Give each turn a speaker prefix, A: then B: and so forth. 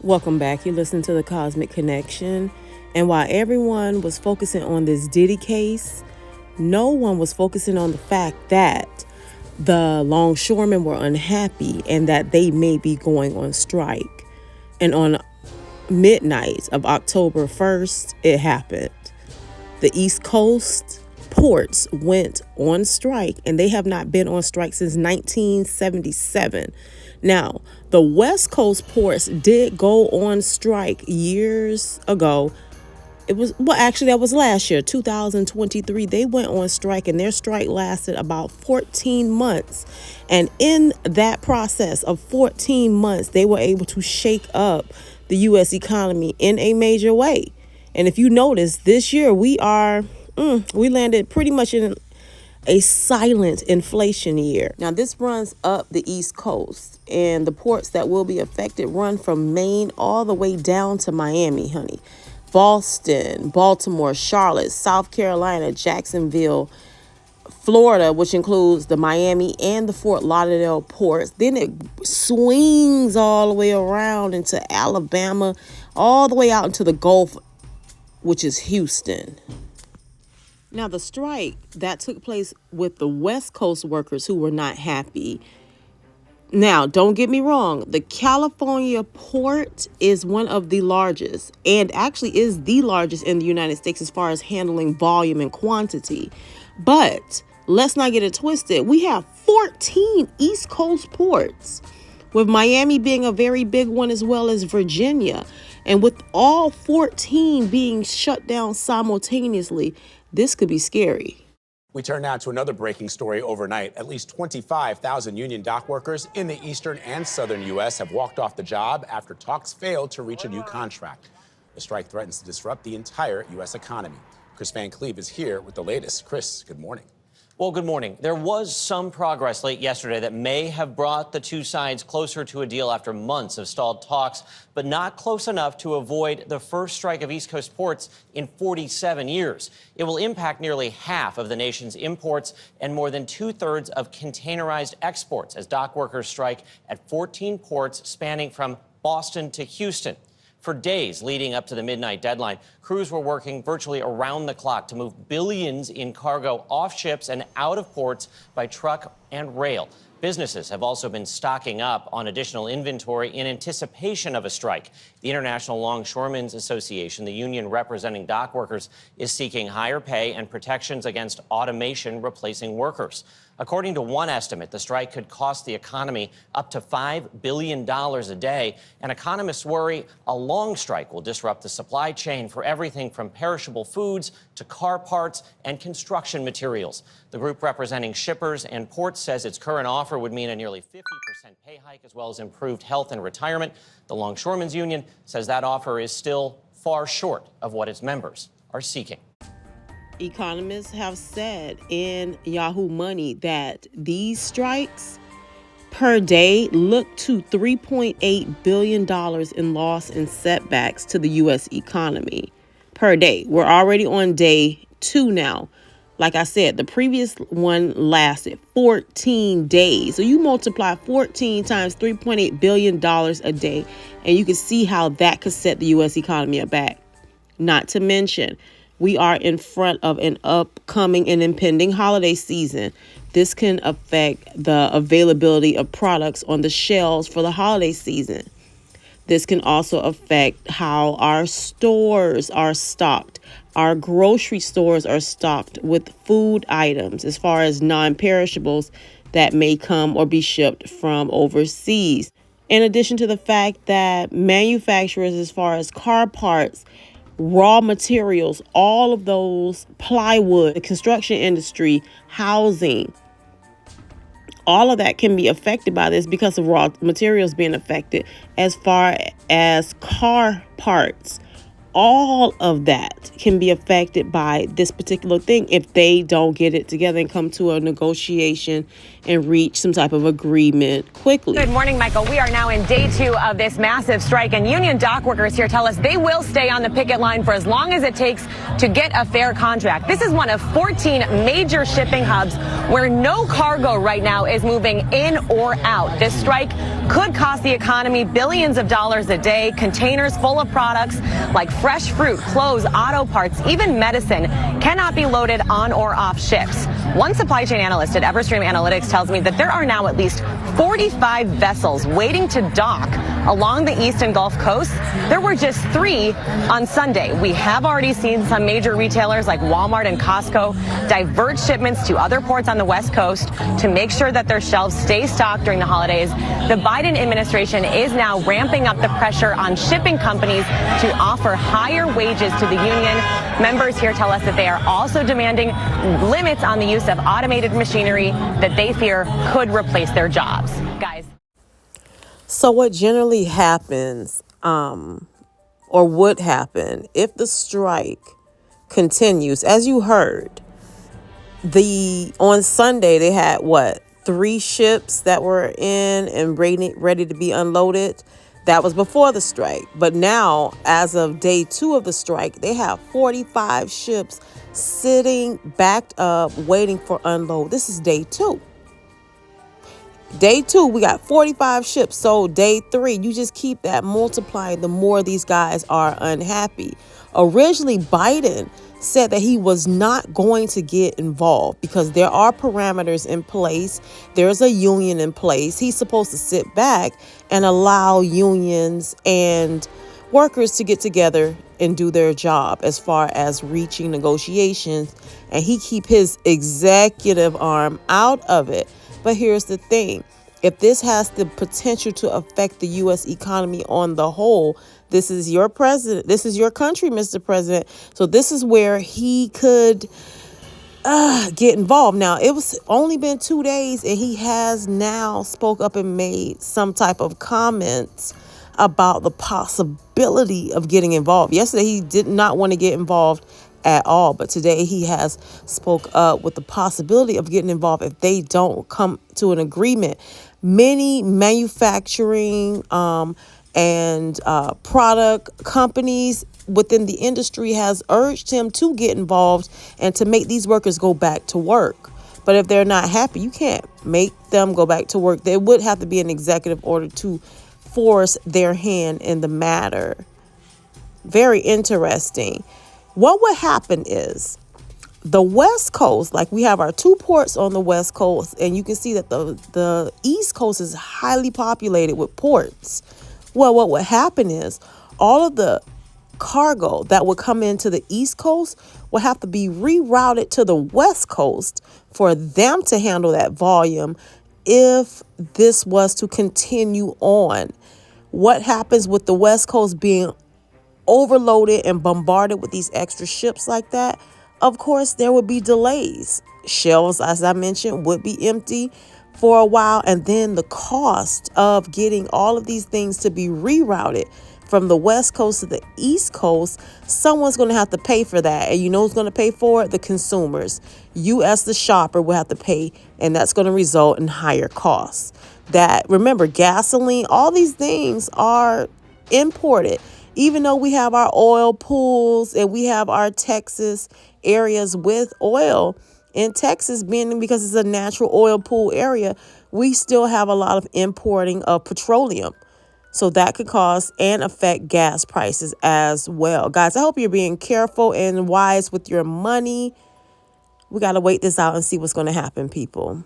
A: Welcome back. You listen to the Cosmic Connection. And while everyone was focusing on this Diddy case, no one was focusing on the fact that the longshoremen were unhappy and that they may be going on strike. And on midnight of October 1st, it happened. The East Coast ports went on strike, and they have not been on strike since 1977. Now, the West Coast ports did go on strike years ago. That was last year, 2023. They went on strike, and their strike lasted about 14 months. And in that process of 14 months, they were able to shake up the U.S. economy in a major way. And if you notice, this year we landed pretty much in a silent inflation year. Now, this runs up the East Coast, and the ports that will be affected run from Maine all the way down to Miami, honey. Boston, Baltimore, Charlotte, South Carolina, Jacksonville, Florida, which includes the Miami and the Fort Lauderdale ports. Then it swings all the way around into Alabama, all the way out into the Gulf, which is Houston. Now, the strike that took place with the West Coast workers who were not happy. Now, don't get me wrong. The California port is one of the largest, and actually is the largest in the United States as far as handling volume and quantity. But let's not get it twisted. We have 14 East Coast ports, with Miami being a very big one, as well as Virginia. And with all 14 being shut down simultaneously, this could be scary.
B: We turn now to another breaking story overnight. At least 25,000 union dock workers in the eastern and southern U.S. have walked off the job after talks failed to reach a new contract. The strike threatens to disrupt the entire U.S. economy. Chris Van Cleve is here with the latest. Chris, good morning.
C: Well, good morning. There was some progress late yesterday that may have brought the two sides closer to a deal after months of stalled talks, but not close enough to avoid the first strike of East Coast ports in 47 years. It will impact nearly half of the nation's imports and more than 2/3 of containerized exports as dock workers strike at 14 ports spanning from Boston to Houston. For days leading up to the midnight deadline, crews were working virtually around the clock to move billions in cargo off ships and out of ports by truck and rail. Businesses have also been stocking up on additional inventory in anticipation of a strike. The International Longshoremen's Association, the union representing dock workers, is seeking higher pay and protections against automation replacing workers. According to one estimate, the strike could cost the economy up to $5 billion a day, and economists worry a long strike will disrupt the supply chain for everything from perishable foods to car parts and construction materials. The group representing shippers and ports says its current offer would mean a nearly 50% pay hike as well as improved health and retirement. The Longshoremen's Union says that offer is still far short of what its members are seeking.
A: Economists have said in Yahoo Money that these strikes per day look to $3.8 billion in loss and setbacks to the U.S. economy per day. We're already on day 2 now. Like I said, the previous one lasted 14 days. So you multiply 14 times $3.8 billion a day, and you can see how that could set the U.S. economy back. Not to mention, we are in front of an upcoming and impending holiday season. This can affect the availability of products on the shelves for the holiday season. This can also affect how our stores are stocked. Our grocery stores are stocked with food items as far as non-perishables that may come or be shipped from overseas. In addition to the fact that manufacturers, as far as car parts, raw materials, all of those, plywood, the construction industry, housing, all of that can be affected by this because of raw materials being affected. As far as car parts, all of that can be affected by this particular thing if they don't get it together and come to a negotiation and reach some type of agreement quickly.
D: Good morning, Michael. We are now in day 2 of this massive strike, and union dock workers here tell us they will stay on the picket line for as long as it takes to get a fair contract. This is one of 14 major shipping hubs where no cargo right now is moving in or out. This strike could cost the economy billions of dollars a day. Containers full of products like fresh fruit, clothes, auto parts, even medicine cannot be loaded on or off ships. One supply chain analyst at Everstream Analytics tells me that there are now at least 45 vessels waiting to dock along the East and Gulf Coast. There were just 3 on Sunday. We have already seen some major retailers like Walmart and Costco divert shipments to other ports on the West Coast to make sure that their shelves stay stocked during the holidays. The Biden administration is now ramping up the pressure on shipping companies to offer higher wages to the union. Members here tell us that they are also demanding limits on the use of automated machinery that they fear could replace their jobs. Guys.
A: So what generally happens, or would happen if the strike continues, as you heard, on Sunday they had 3 ships that were in and ready to be unloaded. That was before the strike. But now, as of day 2 of the strike, they have 45 ships sitting backed up waiting for unload. This is day 2. Day 2, we got 45 ships. So day 3, you just keep that multiplying the more these guys are unhappy. Originally, Biden said that he was not going to get involved because there are parameters in place. There's a union in place. He's supposed to sit back and allow unions and workers to get together and do their job as far as reaching negotiations. And he keep his executive arm out of it. But here's the thing. If this has the potential to affect the U.S. economy on the whole, this is your president. This is your country, Mr. President. So this is where he could get involved. Now, it was only been 2 days, and he has now spoke up and made some type of comments about the possibility of getting involved. Yesterday, he did not want to get involved at all. But today he has spoke up with the possibility of getting involved if they don't come to an agreement. Many manufacturing and product companies within the industry has urged him to get involved and to make these workers go back to work. But if they're not happy, you can't make them go back to work. There would have to be an executive order to force their hand in the matter. Very interesting. What would happen is the West Coast, like we have our 2 ports on the West Coast, and you can see that the East Coast is highly populated with ports. Well, what would happen is all of the cargo that would come into the East Coast will have to be rerouted to the West Coast for them to handle that volume if this was to continue on. What happens with the West Coast being overloaded and bombarded with these extra ships like that? Of course, there would be delays. Shelves, as I mentioned, would be empty for a while. And then the cost of getting all of these things to be rerouted from the West Coast to the East Coast, someone's going to have to pay for that. And you know who's going to pay for it? The consumers. You as the shopper will have to pay, and that's going to result in higher costs. That, remember, gasoline, all these things are imported. Even though we have our oil pools and we have our Texas areas with oil, in Texas, being because it's a natural oil pool area, we still have a lot of importing of petroleum. So that could cause and affect gas prices as well. Guys, I hope you're being careful and wise with your money. We got to wait this out and see what's going to happen, people.